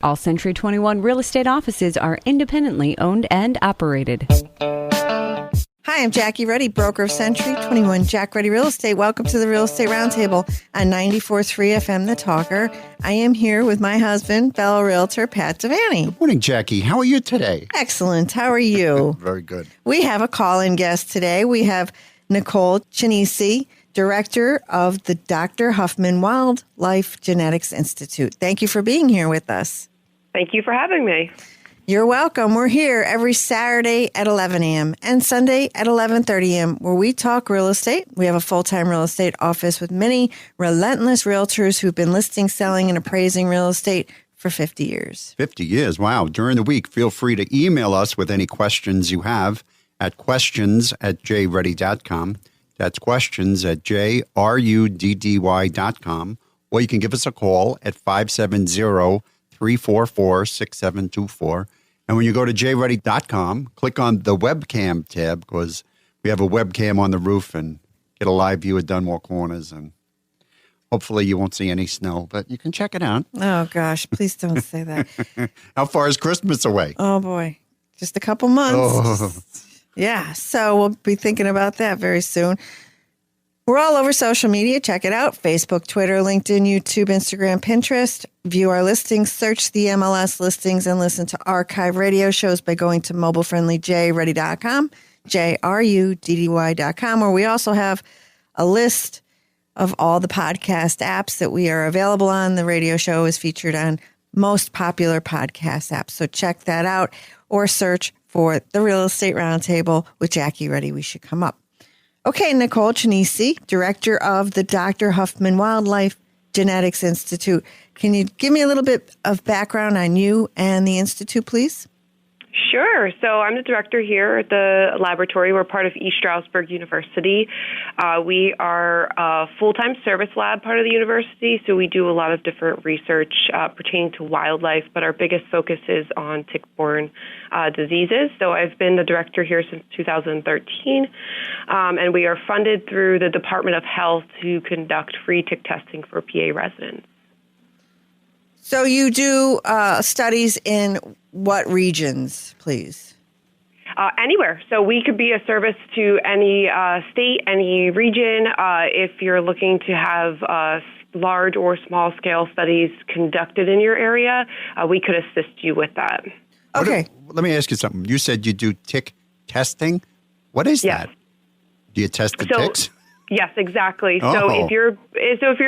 All Century 21 real estate offices are independently owned and operated. Hi, I'm Jackie Reddy, broker of Century 21 Jack Reddy Real Estate. Welcome to the Real Estate Roundtable on 94.3 FM The Talker. I am here with my husband, fellow realtor, Pat Devaney. Good morning, Jackie. How are you today? Excellent. How are you? Very good. We have a call-in guest today. We have Nicole Chinisi, director of the Dr. Huffman Wildlife Genetics Institute. Thank you for being here with us. Thank you for having me. You're welcome. We're here every Saturday at 11 a.m. and Sunday at 11:30 a.m. where we talk real estate. We have a full-time real estate office with many relentless realtors who've been listing, selling, and appraising real estate for 50 years. 50 years. Wow. During the week, feel free to email us with any questions you have at questions@jreddy.com. That's questions@jruddy.com. Or you can give us a call at 570-344-6724. And when you go to jreddy.com, click on the webcam tab because we have a webcam on the roof and get a live view of Dunmore Corners. And hopefully you won't see any snow, but you can check it out. Oh, gosh, please don't say that. How far is Christmas away? Oh, boy. Just a couple months. Oh. Yeah, so we'll be thinking about that very soon. We're all over social media. Check it out. Facebook, Twitter, LinkedIn, YouTube, Instagram, Pinterest. View our listings, search the MLS listings, and listen to archive radio shows by going to mobilefriendlyjreddy.com, JRUDDY.com, where we also have a list of all the podcast apps that we are available on. The radio show is featured on most popular podcast apps. So check that out or search for the Real Estate Roundtable with Jackie Reddy. We should come up. Okay, Nicole Chinisi, director of the Dr. Huffman Wildlife Genetics Institute. Can you give me a little bit of background on you and the Institute, please? Sure. So I'm the director here at the laboratory. We're part of East Stroudsburg University. We are a full-time service lab part of the university, so we do a lot of different research pertaining to wildlife, but our biggest focus is on tick-borne diseases. So I've been the director here since 2013, and we are funded through the Department of Health to conduct free tick testing for PA residents. So you do studies in what regions, please? Anywhere. So we could be a service to any state, any region. If you're looking to have large or small scale studies conducted in your area, we could assist you with that. Okay. Let me ask you something. You said you do tick testing. What is that? Do you test the ticks? Yes, exactly. Oh. So if you're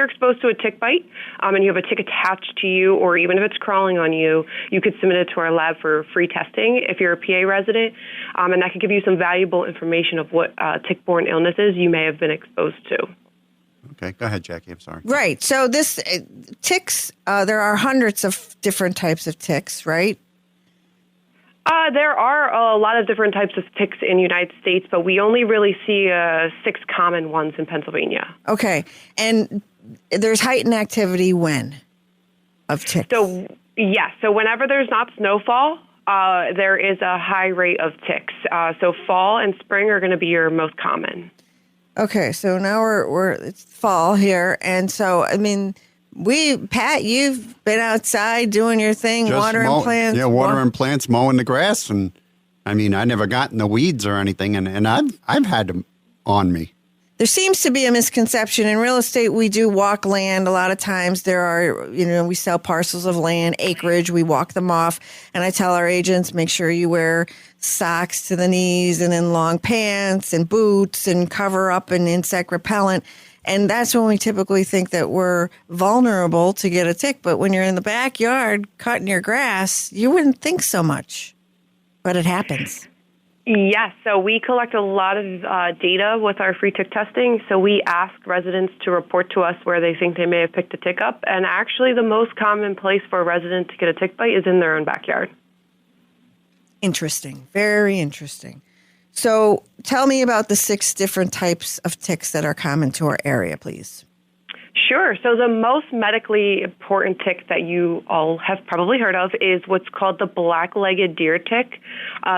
exposed to a tick bite and you have a tick attached to you, or even if it's crawling on you, you could submit it to our lab for free testing if you're a PA resident, and that could give you some valuable information of what tick-borne illnesses you may have been exposed to. Okay, go ahead, Jackie. I'm sorry. Right. So this ticks, there are hundreds of different types of ticks, right? There are a lot of different types of ticks in the United States, but we only really see 6 common ones in Pennsylvania. Okay. And there's heightened activity when of ticks? So, yes. So whenever there's not snowfall, there is a high rate of ticks. So fall and spring are going to be your most common. Okay. So now it's fall here. And so, I mean, Pat, you've been outside doing your thing, watering plants. Yeah, watering plants, mowing the grass. And I mean, I never got in the weeds or anything. And I've had them on me. There seems to be a misconception. In real estate, we do walk land. A lot of times there are, we sell parcels of land, acreage. We walk them off. And I tell our agents, make sure you wear socks to the knees and then long pants and boots and cover up in insect repellent. And that's when we typically think that we're vulnerable to get a tick. But when you're in the backyard cutting your grass, you wouldn't think so much. But it happens. Yes. So we collect a lot of data with our free tick testing. So we ask residents to report to us where they think they may have picked a tick up. And actually the most common place for a resident to get a tick bite is in their own backyard. Interesting. Very interesting. So tell me about the 6 different types of ticks that are common to our area, please. Sure. So the most medically important tick that you all have probably heard of is what's called the black-legged deer tick.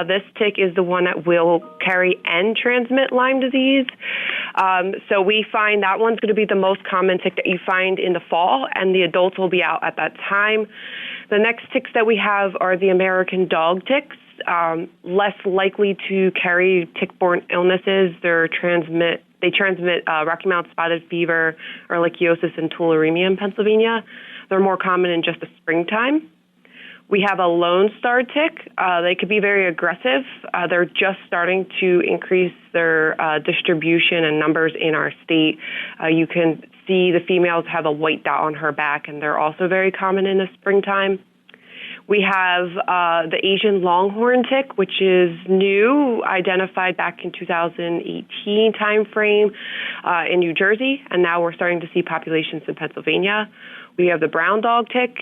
This tick is the one that will carry and transmit Lyme disease. So we find that one's going to be the most common tick that you find in the fall, and the adults will be out at that time. The next ticks that we have are the American dog ticks, less likely to carry tick-borne illnesses. They transmit Rocky Mountain spotted fever, ehrlichiosis, and tularemia in Pennsylvania. They're more common in just the springtime. We have a Lone Star tick. They could be very aggressive. They're just starting to increase their distribution and numbers in our state. You can see the females have a white dot on her back, and they're also very common in the springtime. We have the Asian longhorn tick, which is new, identified back in 2018 timeframe in New Jersey, and now we're starting to see populations in Pennsylvania. We have the brown dog tick,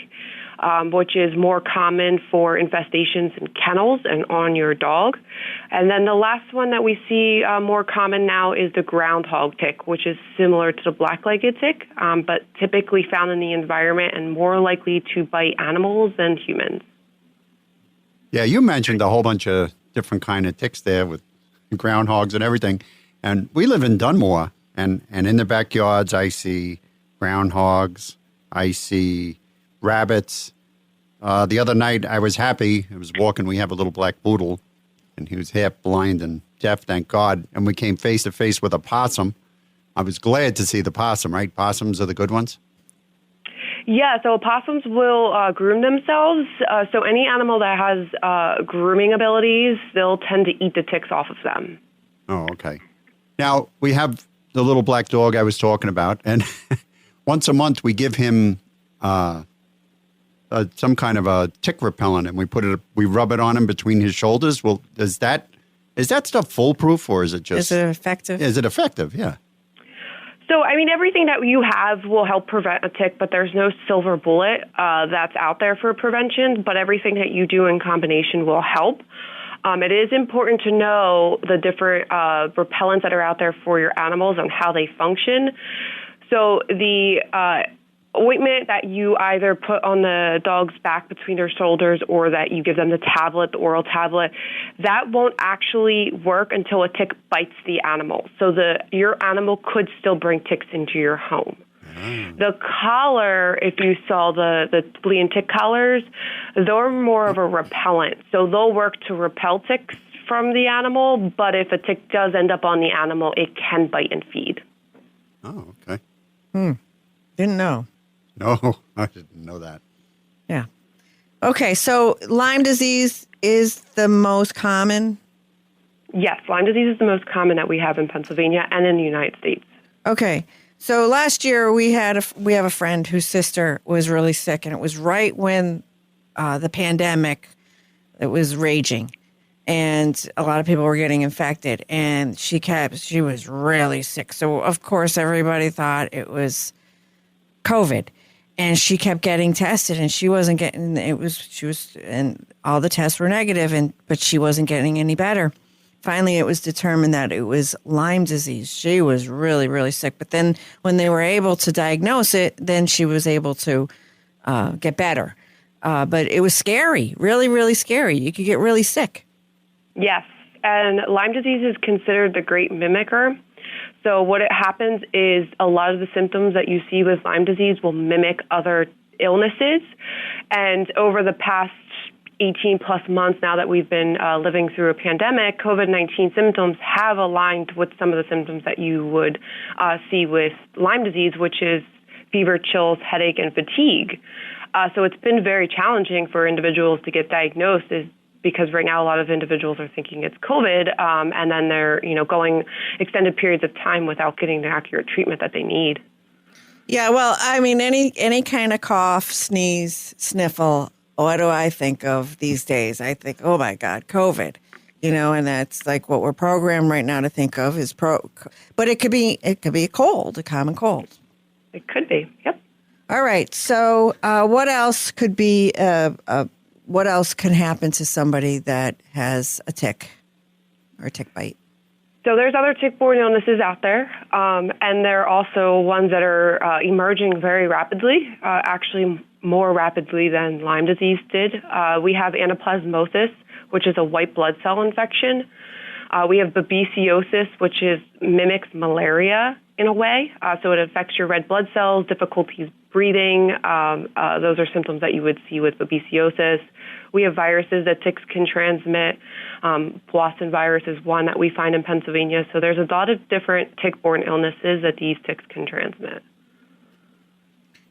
which is more common for infestations in kennels and on your dog. And then the last one that we see more common now is the groundhog tick, which is similar to the black-legged tick, but typically found in the environment and more likely to bite animals than humans. Yeah, you mentioned a whole bunch of different kind of ticks there with groundhogs and everything. And we live in Dunmore, and in the backyards I see groundhogs, I see rabbits. The other night I was happy. I was walking. We have a little black poodle, and he was half blind and deaf, thank God. And we came face to face with a possum. I was glad to see the possum, right? Possums are the good ones? Yeah, so opossums will groom themselves. So any animal that has grooming abilities, they'll tend to eat the ticks off of them. Oh, okay. Now, we have the little black dog I was talking about, and once a month we give him some kind of a tick repellent, and we rub it on him between his shoulders. Well, is that stuff foolproof, or is it just... Is it effective? Is it effective? Yeah. So, I mean, everything that you have will help prevent a tick, but there's no silver bullet that's out there for prevention, but everything that you do in combination will help. It is important to know the different repellents that are out there for your animals and how they function. So the ointment that you either put on the dog's back between their shoulders or that you give them the tablet, the oral tablet, that won't actually work until a tick bites the animal. So your animal could still bring ticks into your home. The collar, if you saw the flea and tick collars, they're more of a repellent. So they'll work to repel ticks from the animal, but if a tick does end up on the animal, it can bite and feed. Oh, okay. Didn't know. No, I didn't know that. Yeah. Okay, so Lyme disease is the most common? Yes, Lyme disease is the most common that we have in Pennsylvania and in the United States. Okay. So last year we have a friend whose sister was really sick, and it was right when the pandemic it was raging, and a lot of people were getting infected, and she was really sick. So of course everybody thought it was COVID, and she kept getting tested, and she wasn't getting and all the tests were negative, but she wasn't getting any better. Finally, it was determined that it was Lyme disease. She was really, really sick. But then when they were able to diagnose it, then she was able to get better. But it was scary, really, really scary. You could get really sick. Yes, and Lyme disease is considered the great mimicker. So what happens is a lot of the symptoms that you see with Lyme disease will mimic other illnesses. And over the past 18 plus months now that we've been living through a pandemic, COVID-19 symptoms have aligned with some of the symptoms that you would see with Lyme disease, which is fever, chills, headache, and fatigue. So it's been very challenging for individuals to get diagnosed because right now a lot of individuals are thinking it's COVID, and then they're going extended periods of time without getting the accurate treatment that they need. Yeah, well, I mean, any kind of cough, sneeze, sniffle, what do I think of these days? I think, oh my God, COVID, and that's like what we're programmed right now to think of is but it could be a cold, a common cold. It could be, yep. All right. So, what else could be? What else can happen to somebody that has a tick or a tick bite? So there's other tick-borne illnesses out there, and there are also ones that are emerging very rapidly, actually more rapidly than Lyme disease did. We have anaplasmosis, which is a white blood cell infection. We have babesiosis, which mimics malaria in a way. So it affects your red blood cells, difficulties breathing. Those are symptoms that you would see with babesiosis. We have viruses that ticks can transmit. Boston virus is one that we find in Pennsylvania. So there's a lot of different tick-borne illnesses that these ticks can transmit.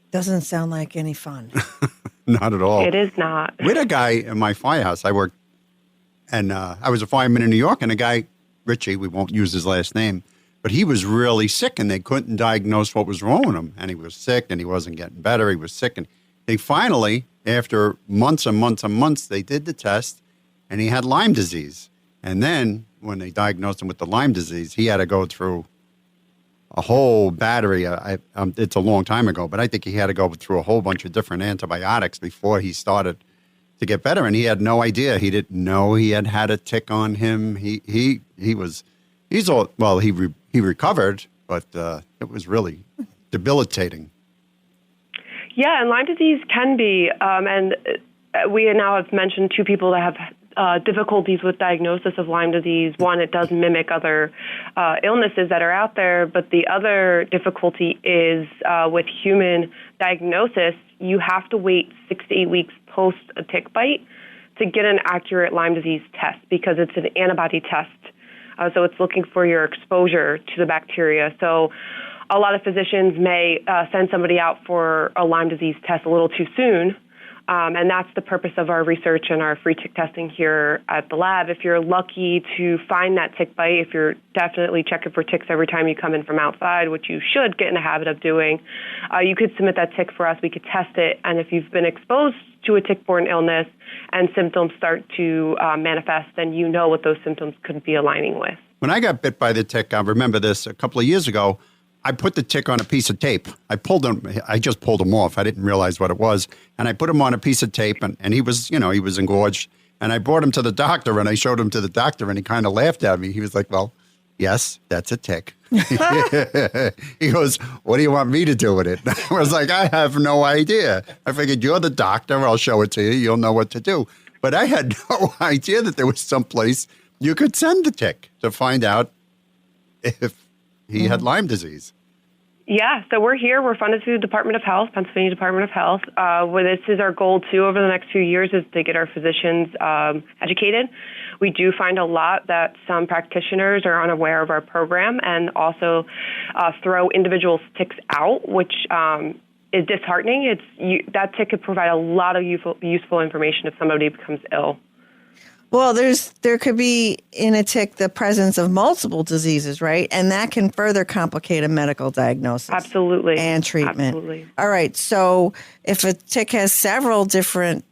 Doesn't sound like any fun. Not at all. It is not. We had a guy in my firehouse. I worked, and I was a fireman in New York, and a guy, Richie, we won't use his last name, but he was really sick, and they couldn't diagnose what was wrong with him. And he was sick, and he wasn't getting better. He was sick, and they finally, after months and months and months, they did the test, and he had Lyme disease. And then when they diagnosed him with the Lyme disease, he had to go through a whole battery. It's a long time ago, but I think he had to go through a whole bunch of different antibiotics before he started to get better. And he had no idea. He didn't know he had a tick on him. He recovered, but it was really debilitating. Yeah, and Lyme disease can be, and we now have mentioned two people that have difficulties with diagnosis of Lyme disease. One, it does mimic other illnesses that are out there, but the other difficulty is with human diagnosis, you have to wait 6 to 8 weeks post a tick bite to get an accurate Lyme disease test because it's an antibody test. So it's looking for your exposure to the bacteria. So a lot of physicians may send somebody out for a Lyme disease test a little too soon. And that's the purpose of our research and our free tick testing here at the lab. If you're lucky to find that tick bite, if you're definitely checking for ticks every time you come in from outside, which you should get in the habit of doing, you could submit that tick for us. We could test it. And if you've been exposed to a tick-borne illness and symptoms start to manifest, then you know what those symptoms could be aligning with. When I got bit by the tick, I remember this a couple of years ago. I put the tick on a piece of tape. I just pulled him off. I didn't realize what it was. And I put him on a piece of tape, and he was engorged. And I brought him to the doctor, and I showed him to the doctor, and he kind of laughed at me. He was like, well, yes, that's a tick. He goes, what do you want me to do with it? I was like, I have no idea. I figured, you're the doctor. I'll show it to you. You'll know what to do. But I had no idea that there was some place you could send the tick to find out if he had Lyme disease. Yeah, so we're here. We're funded through the Department of Health, Pennsylvania Department of Health. This is our goal, too, over the next few years, is to get our physicians educated. We do find a lot that some practitioners are unaware of our program and also throw individual ticks out, which is disheartening. That tick could provide a lot of useful information if somebody becomes ill. Well, there could be in a tick the presence of multiple diseases, right? And that can further complicate a medical diagnosis. Absolutely. And treatment. Absolutely. All right. So if a tick has several different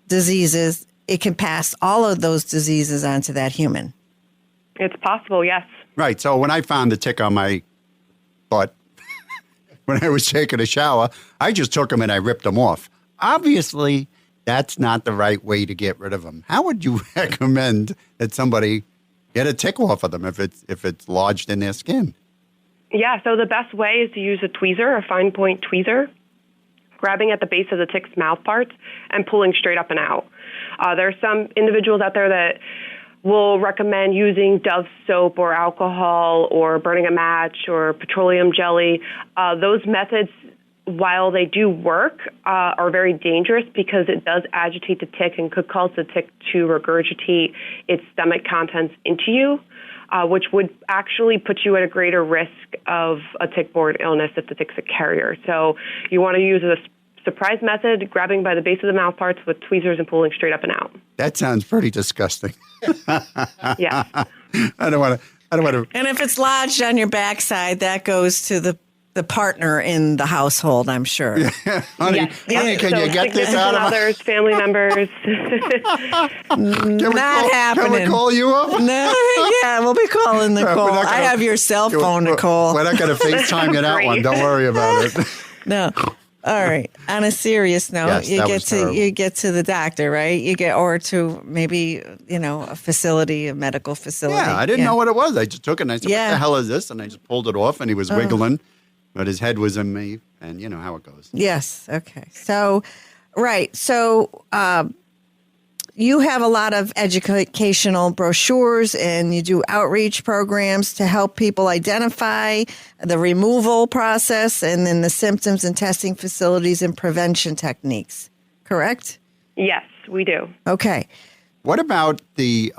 diseases, it can pass all of those diseases onto that human. It's possible, yes. Right. So when I found the tick on my butt, when I was taking a shower, I just took him and I ripped him off. Obviously, that's not the right way to get rid of them. How would you recommend that somebody get a tick off of them if it's lodged in their skin? Yeah, so the best way is to use a tweezer, a fine point tweezer, grabbing at the base of the tick's mouth parts and pulling straight up and out. There are some individuals out there that will recommend using Dove soap or alcohol or burning a match or petroleum jelly. Those methods, while they do work, are very dangerous because it does agitate the tick and could cause the tick to regurgitate its stomach contents into you, which would actually put you at a greater risk of a tick-borne illness if the tick's a carrier. So you want to use a surprise method, grabbing by the base of the mouth parts with tweezers and pulling straight up and out. That sounds pretty disgusting. Yeah. I don't want to. And if it's lodged on your backside, that goes to the partner in the household, I'm sure. Honey, Yes. honey, can you get this out of others, family members? Not happening. Can we call you up? No, yeah, we'll be calling Nicole. I have your cell phone, Nicole. We're not going to FaceTime you that one. Don't worry about it. No. All right. On a serious note, Yes, you get to the doctor, right? Or to maybe, a facility, a medical facility. Yeah, I didn't know what it was. I just took it and I said, Yeah. what the hell is this? And I just pulled it off and he was wiggling, but his head was in me, and you know how it goes. Yes. Okay. So, right. So, you have a lot of educational brochures and you do outreach programs to help people identify the removal process and then the symptoms and testing facilities and prevention techniques, correct? Yes, we do. Okay. What about the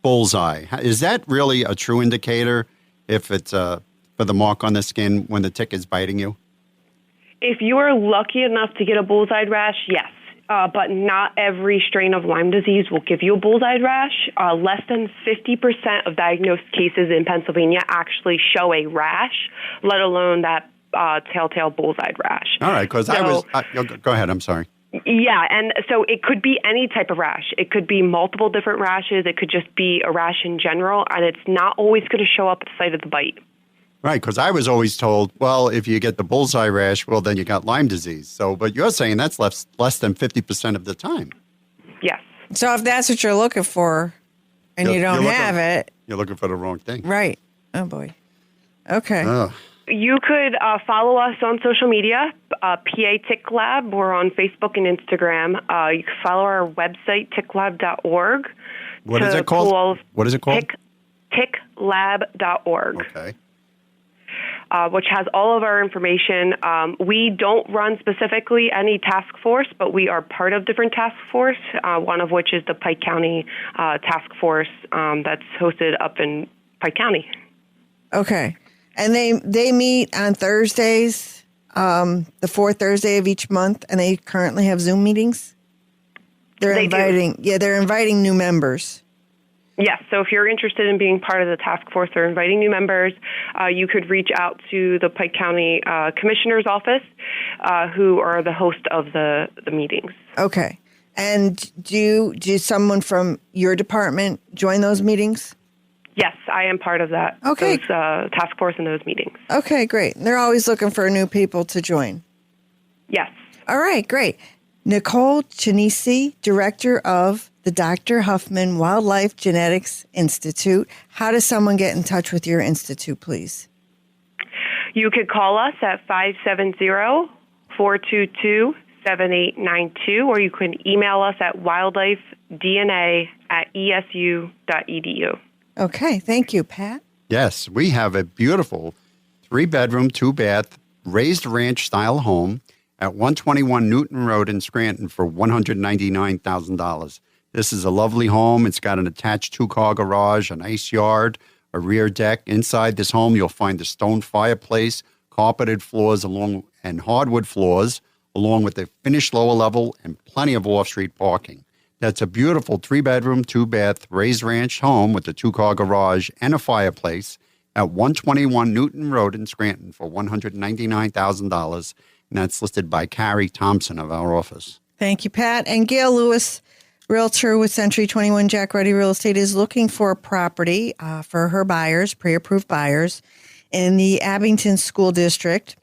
bullseye? Is that really a true indicator if it's for the mark on the skin when the tick is biting you? If you are lucky enough to get a bullseye rash, yes. But not every strain of Lyme disease will give you a bullseye rash. Less than 50% of diagnosed cases in Pennsylvania actually show a rash, let alone that telltale bullseye rash. All right, because go ahead, I'm sorry. Yeah, and so it could be any type of rash. It could be multiple different rashes. It could just be a rash in general, and it's not always going to show up at the site of the bite. Right, because I was always told, well, if you get the bullseye rash, well, then you got Lyme disease. So, but you're saying that's less than 50% of the time. Yes. So if that's what you're looking for and you don't have it. You're looking for the wrong thing. Right. Oh, boy. Okay. You could follow us on social media, PA Tick Lab. We're on Facebook and Instagram. You can follow our website, ticklab.org. What is it called? What is it called? Ticklab.org. Okay. Which has all of our information. We don't run specifically any task force, but we are part of different task force, one of which is the Pike County Task Force that's hosted up in Pike County. Okay. And they meet on Thursdays, the fourth Thursday of each month, and they currently have Zoom meetings? They're inviting new members. Yes, so if you're interested in being part of the task force or inviting new members, you could reach out to the Pike County Commissioner's Office, who are the host of the meetings. Okay. And do someone from your department join those meetings? Yes, I am part of that. Okay. Those task force and those meetings. Okay, great. They're always looking for new people to join. Yes. All right, great. Nicole Chinisi, Director of the Dr. Huffman Wildlife Genetics Institute. How does someone get in touch with your institute, please? You could call us at 570-422-7892, or you can email us at wildlifedna@esu.edu. Okay, thank you, Pat. Yes, we have a beautiful 3-bedroom, 2-bath, raised ranch-style home at 121 Newton Road in Scranton for $199,000. This is a lovely home. It's got an attached 2-car garage, a nice yard, a rear deck. Inside this home, you'll find a stone fireplace, carpeted floors and hardwood floors, along with a finished lower level and plenty of off-street parking. That's a beautiful 3-bedroom, 2-bath, raised ranch home with a 2-car garage and a fireplace at 121 Newton Road in Scranton for $199,000. And that's listed by Carrie Thompson of our office. Thank you, Pat. And Gail Lewis, Realtor with Century 21 Jack Ruddy Real Estate, is looking for a property for her buyers, pre-approved buyers, in the Abington School District.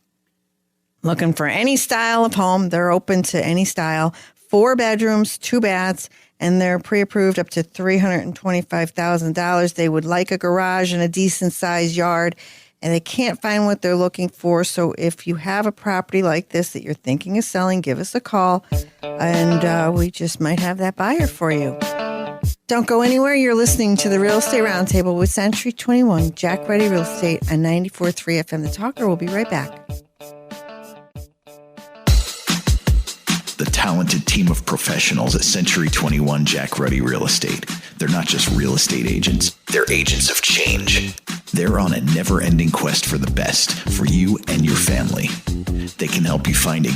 Looking for any style of home. They're open to any style. 4 bedrooms, 2 baths, and they're pre-approved up to $325,000. They would like a garage and a decent-sized yard, and they can't find what they're looking for. So if you have a property like this that you're thinking of selling, give us a call, and we just might have that buyer for you. Don't go anywhere. You're listening to the Real Estate Roundtable with Century 21, Jack Ruddy Real Estate on 94.3 FM. The Talker. We'll be right back. The talented team of professionals at Century 21 Jack Ruddy Real Estate. They're not just real estate agents, they're agents of change. They're on a never-ending quest for the best for you and your family. They can help you find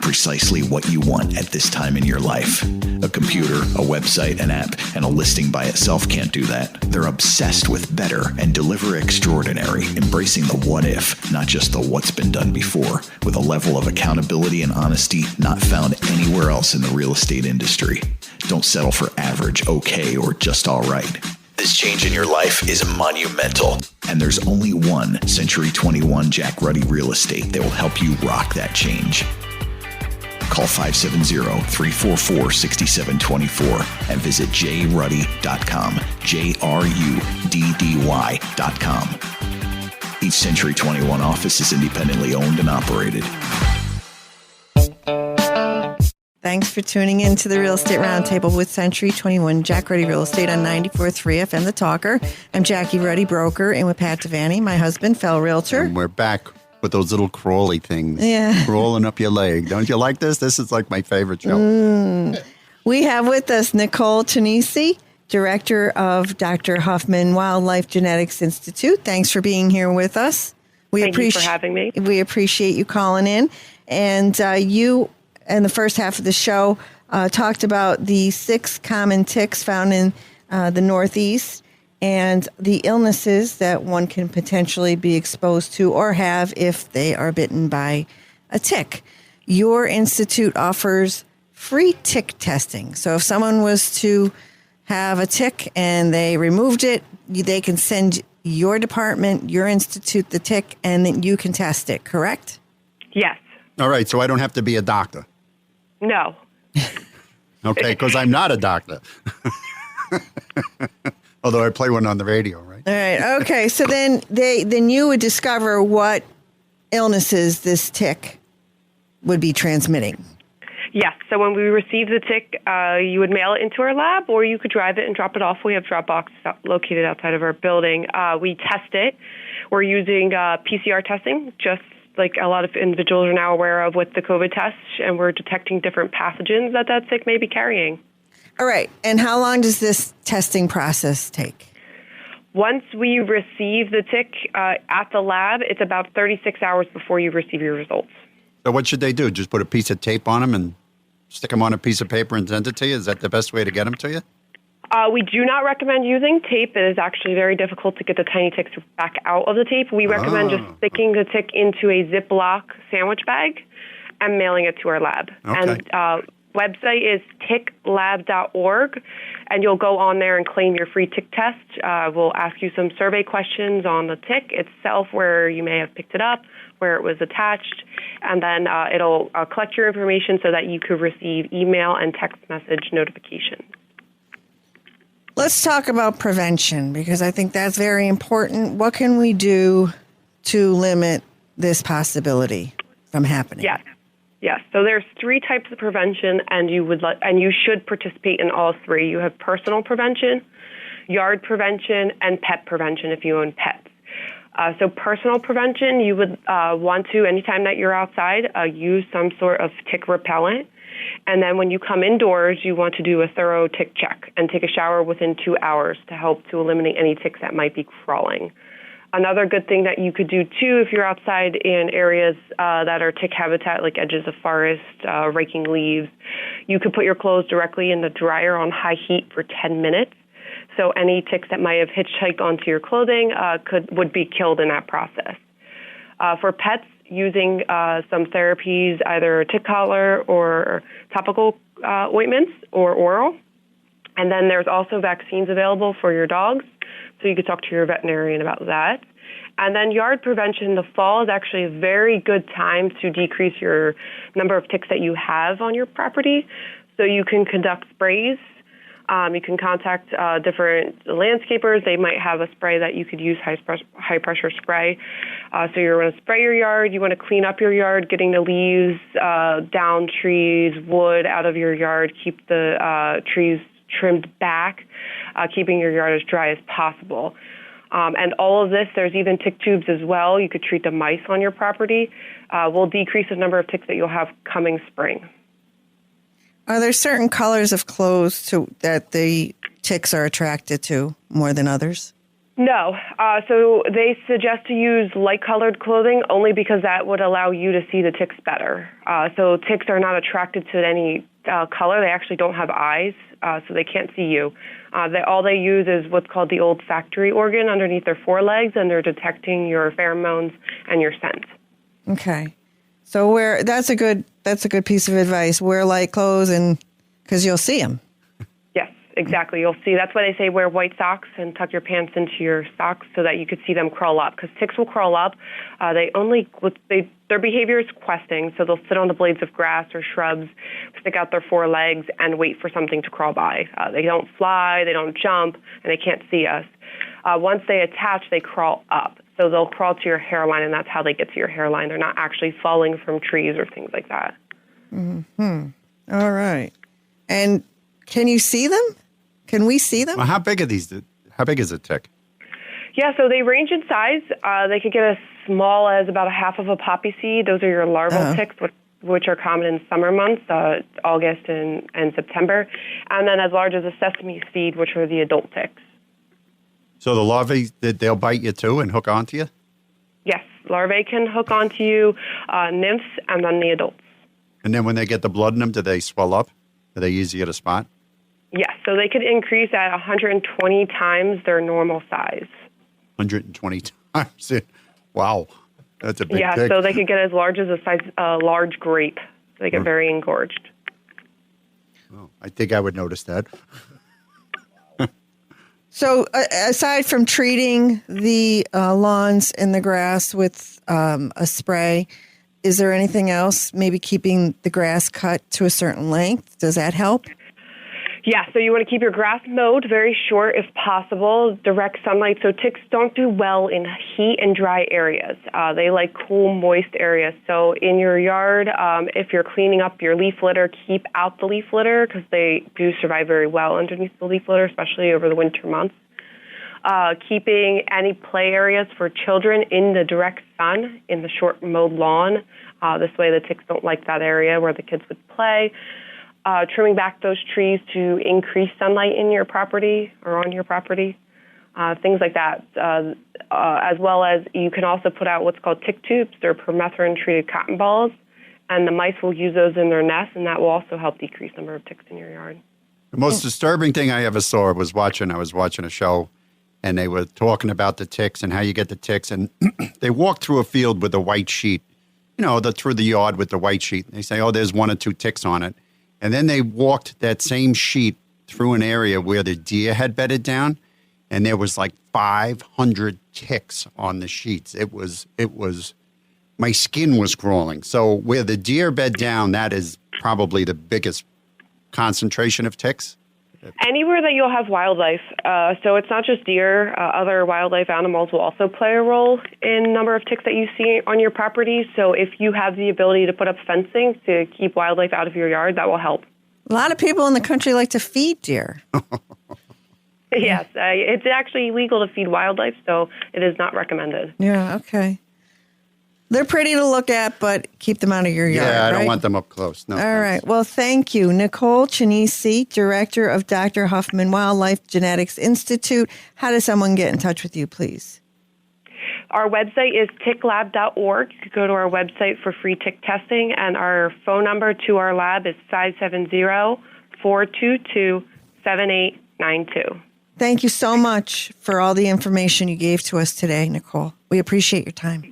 precisely what you want at this time in your life. A computer, a website, an app, and a listing by itself can't do that. They're obsessed with better and deliver extraordinary, embracing the what if, not just the what's been done before, with a level of accountability and honesty not found anywhere else in the real estate industry. Don't settle for average, okay, or just all right. This change in your life is monumental, and there's only one Century 21 Jack Ruddy Real Estate that will help you rock that change. Call 570-344-6724 and visit jruddy.com, JRUDDY.com. Each Century 21 office is independently owned and operated. Thanks for tuning in to the Real Estate Roundtable with Century 21 Jack Ruddy Real Estate on 94.3 FM The Talker. I'm Jackie Ruddy, broker, and with Pat Devaney, my husband, fellow realtor. And we're back with those little crawly things. Yeah. Crawling up your leg. Don't you like this? This is like my favorite show. We have with us Nicole Tanisi, Director of Dr. Huffman Wildlife Genetics Institute. Thanks for being here with us. Thank you for having me. We appreciate you calling in. And you, in the first half of the show, talked about the 6 common ticks found in the Northeast and the illnesses that one can potentially be exposed to or have if they are bitten by a tick. Your institute offers free tick testing. So if someone was to have a tick and they removed it, they can send your department, your institute, the tick, and then you can test it, correct? Yes. All right, so I don't have to be a doctor. No. Okay, because I'm not a doctor. Although I play one on the radio, right? All right. Okay. So then you would discover what illnesses this tick would be transmitting. Yes. So when we receive the tick, you would mail it into our lab, or you could drive it and drop it off. We have drop boxes located outside of our building. We test it. We're using PCR testing, just like a lot of individuals are now aware of with the COVID test, and we're detecting different pathogens that tick may be carrying. All right. And how long does this testing process take? Once we receive the tick at the lab, it's about 36 hours before you receive your results. So what should they do? Just put a piece of tape on them and stick them on a piece of paper and send it to you? Is that the best way to get them to you? We do not recommend using tape. It is actually very difficult to get the tiny ticks back out of the tape. We recommend just sticking the tick into a Ziploc sandwich bag and mailing it to our lab. Okay. And website is ticklab.org, and you'll go on there and claim your free tick test. We'll ask you some survey questions on the tick itself, where you may have picked it up, where it was attached, and then it'll collect your information so that you could receive email and text message notifications. Let's talk about prevention, because I think that's very important. What can we do to limit this possibility from happening? Yes. So there's 3 types of prevention, and you should participate in all 3. You have personal prevention, yard prevention, and pet prevention if you own pets. So personal prevention, you would want to, anytime that you're outside, use some sort of tick repellent. And then when you come indoors, you want to do a thorough tick check and take a shower within 2 hours to help to eliminate any ticks that might be crawling. Another good thing that you could do, too, if you're outside in areas that are tick habitat, like edges of forest, raking leaves, you could put your clothes directly in the dryer on high heat for 10 minutes. So any ticks that might have hitchhiked onto your clothing would be killed in that process. For pets, using some therapies, either tick collar or topical ointments or oral. And then there's also vaccines available for your dogs, so you could talk to your veterinarian about that. And then yard prevention, the fall is actually a very good time to decrease your number of ticks that you have on your property. So you can conduct sprays. You can contact different landscapers. They might have a spray that you could use, high-pressure spray. So you want to spray your yard. You want to clean up your yard, getting the leaves, down trees, wood out of your yard. Keep the trees trimmed back, keeping your yard as dry as possible. And all of this, there's even tick tubes as well. You could treat the mice on your property. Will decrease the number of ticks that you'll have coming spring. Are there certain colors of clothes that the ticks are attracted to more than others? No. So they suggest to use light-colored clothing only because that would allow you to see the ticks better. So ticks are not attracted to any color. They actually don't have eyes, so they can't see you. All they use is what's called the olfactory organ underneath their forelegs, and they're detecting your pheromones and your scent. Okay. So that's a good piece of advice. Wear light clothes, and because you'll see them. Yes, exactly. You'll see. That's why they say wear white socks and tuck your pants into your socks so that you could see them crawl up. Because ticks will crawl up. Their behavior is questing, so they'll sit on the blades of grass or shrubs, stick out their forelegs, and wait for something to crawl by. They don't fly, they don't jump, and they can't see us. Once they attach, they crawl up. So they'll crawl to your hairline, and that's how they get to your hairline. They're not actually falling from trees or things like that. Mm-hmm. All right. And can you see them? Can we see them? Well, how big are these? How big is a tick? Yeah, so they range in size. They could get as small as about a half of a poppy seed. Those are your larval ticks, which are common in summer months, August and September. And then as large as a sesame seed, which are the adult ticks. So the larvae, they'll bite you too and hook onto you? Yes, larvae can hook onto you, nymphs, and then the adults. And then when they get the blood in them, do they swell up? Are they easier to spot? Yes, so they could increase at 120 times their normal size. 120 times. Wow. That's a big Yeah, tick. so they could get as large as a large grape. They get very engorged. Oh, I think I would notice that. So aside from treating the lawns and the grass with a spray, is there anything else? Maybe keeping the grass cut to a certain length? Does that help? Yeah, so you want to keep your grass mowed very short if possible, direct sunlight. So ticks don't do well in heat and dry areas. They like cool, moist areas. So in your yard, if you're cleaning up your leaf litter, keep out the leaf litter because they do survive very well underneath the leaf litter, especially over the winter months. Keeping any play areas for children in the direct sun in the short mowed lawn. This way the ticks don't like that area where the kids would play. Trimming back those trees to increase sunlight in your property or on your property, things like that. As well as you can also put out what's called tick tubes. They're permethrin-treated cotton balls, and the mice will use those in their nests, and that will also help decrease the number of ticks in your yard. The most disturbing thing I ever saw was I was watching a show, and they were talking about the ticks and how you get the ticks, and they walked through a field with a white sheet, through the yard with the white sheet. They say, oh, there's 1 or 2 ticks on it. And then they walked that same sheet through an area where the deer had bedded down, and there was like 500 ticks on the sheets. It was, my skin was crawling. So where the deer bed down, that is probably the biggest concentration of ticks. Anywhere that you'll have wildlife, so it's not just deer, other wildlife animals will also play a role in number of ticks that you see on your property. So if you have the ability to put up fencing to keep wildlife out of your yard, that will help. A lot of people in the country like to feed deer. Yes, it's actually illegal to feed wildlife, so it is not recommended. Yeah, okay. They're pretty to look at, but keep them out of your yard. Yeah, I don't right? want them up close. No. All thanks. right. Well, thank you. Nicole Chinisi, Director of Dr. Huffman Wildlife Genetics Institute. How does someone get in touch with you, please? Our website is ticklab.org. You could go to our website for free tick testing, and our phone number to our lab is 570-422-7892. Thank you so much for all the information you gave to us today, Nicole. We appreciate your time.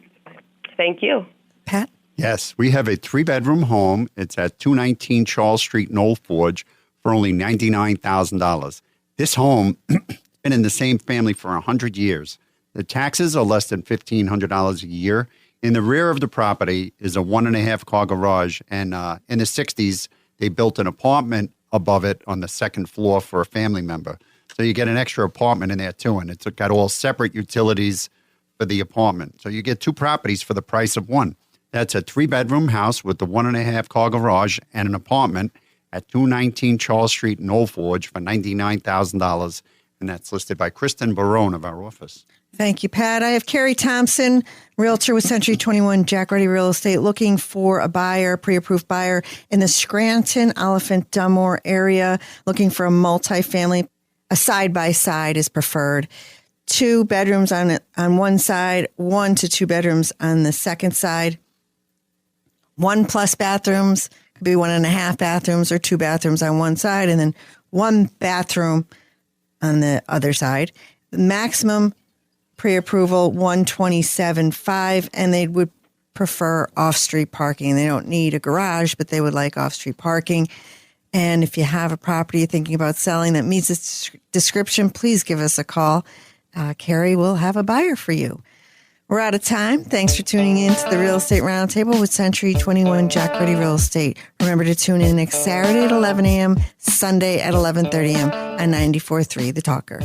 Thank you. Pat? Yes, we have a 3-bedroom home. It's at 219 Charles Street in Old Forge for only $99,000. This home has been in the same family for 100 years. The taxes are less than $1,500 a year. In the rear of the property is a 1.5-car garage, and in the 60s, they built an apartment above it on the second floor for a family member. So you get an extra apartment in there, too, and it's got all separate utilities for the apartment. So you get 2 properties for the price of one. That's a 3-bedroom house with the 1.5-car garage and an apartment at 219 Charles Street in Old Forge for $99,000. And that's listed by Kristen Barone of our office. Thank you, Pat. I have Carrie Thompson, realtor with Century 21 Jack Ruddy Real Estate, looking for a buyer, pre-approved buyer in the Scranton, Oliphant, Dunmore area, looking for a multifamily. A side-by-side is preferred. 2 bedrooms on one side, 1 to 2 bedrooms on the second side. 1+ bathrooms, could be 1.5 bathrooms or 2 bathrooms on one side, and then 1 bathroom on the other side. The maximum pre-approval, 127.5, and they would prefer off-street parking. They don't need a garage, but they would like off-street parking. And if you have a property you're thinking about selling that meets this description, please give us a call. Carrie will have a buyer for you. We're out of time. Thanks for tuning in to the Real Estate Roundtable with Century 21 Jack Ruddy Real Estate. Remember to tune in next Saturday at 11 a.m., Sunday at 11:30 a.m. on 94.3 The Talker.